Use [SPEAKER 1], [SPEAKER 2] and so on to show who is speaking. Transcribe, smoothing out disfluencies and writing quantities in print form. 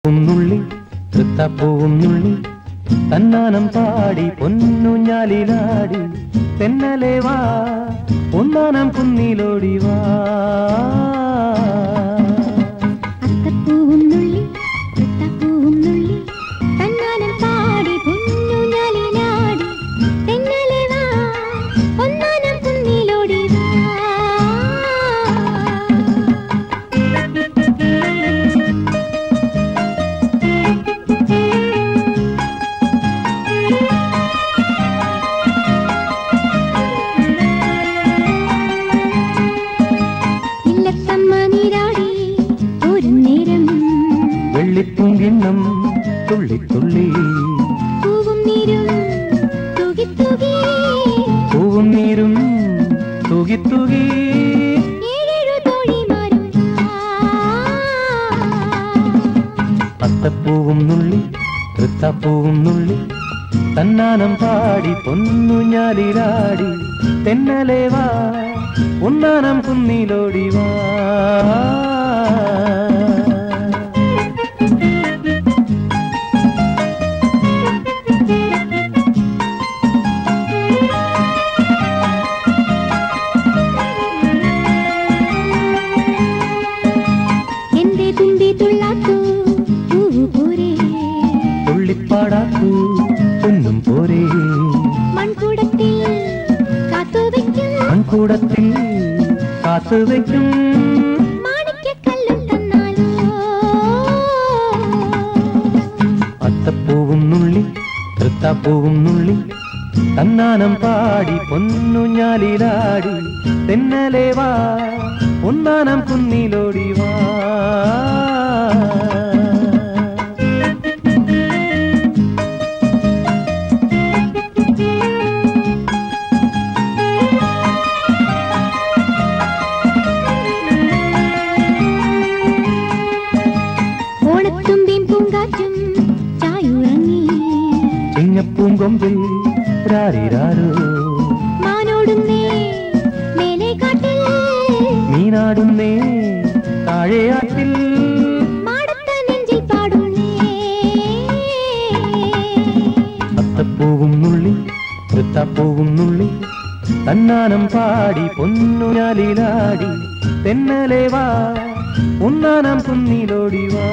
[SPEAKER 1] നുള്ളി തൃത്തപ്പൂവും നുള്ളി തന്നാനം പാടി പൊന്നുഞ്ഞാലിലാടി തെന്നലെ വാ ഒന്നാനം കുന്നിലോടി വാ.
[SPEAKER 2] അത്തപ്പൂവും നുള്ളി തൃത്തപ്പൂവും നുള്ളി തന്നാനം പാടി പൊന്നുഞ്ഞാലിലാടി തെന്നലെ വാ ഒന്നാനം കുന്നിലോടി വാ.
[SPEAKER 1] വെള്ളിപ്പൂങ്കിണ്ണം തുള്ളി തുള്ളി
[SPEAKER 2] പൂവും നീരും തൂകി തൂകി
[SPEAKER 1] പൂവും നീരും തൂകി തൂകി
[SPEAKER 2] ഏഴേഴു തോഴിമാരും
[SPEAKER 1] അത്തപ്പൂവും നുള്ളി തൃത്തപ്പൂവും നുള്ളി തന്നാനം പാടി പൊന്നുഞ്ഞാലിലാടി തെന്നലെ വാ ഒന്നാനം കുന്നിലോടി വാ. തുള്ളിപ്പാടാക്കൂ പൊന്നും പോരേ
[SPEAKER 2] മൺകൂടത്തിൽ
[SPEAKER 1] കാത്തുവയ്ക്കും
[SPEAKER 2] മാണിക്യക്കല്ലും തന്നാലോ.
[SPEAKER 1] അത്തപ്പൂവും നുള്ളി തൃത്താപ്പൂവും നുള്ളി തന്നാനം പാടി പൊന്നുഞ്ഞാലിലാടി തെന്നലെ വാ ഒന്നാനം കുന്നിലോടി വാ.
[SPEAKER 2] ഓണത്തുമ്പിയും പൂങ്കാറ്റും ചായുറങ്ങി
[SPEAKER 1] ചിങ്ങപ്പൂങ്കൊമ്പിൽ രാരിരാരോ
[SPEAKER 2] മാനോടുന്നേ മേലെ കാട്ടിൽ
[SPEAKER 1] മീനാടുന്നേ താഴെയാറ്റിൽ
[SPEAKER 2] മാടത്ത നെഞ്ചിൽ പാടുന്നേ.
[SPEAKER 1] അത്തപ്പൂവും നുള്ളി തൃത്തപ്പൂവും നുള്ളി തന്നാനം പാടി പൊന്നുഞ്ഞാലിലാടി തെന്നലെ വാ ഒന്നാനം കുന്നിലോടി വാ.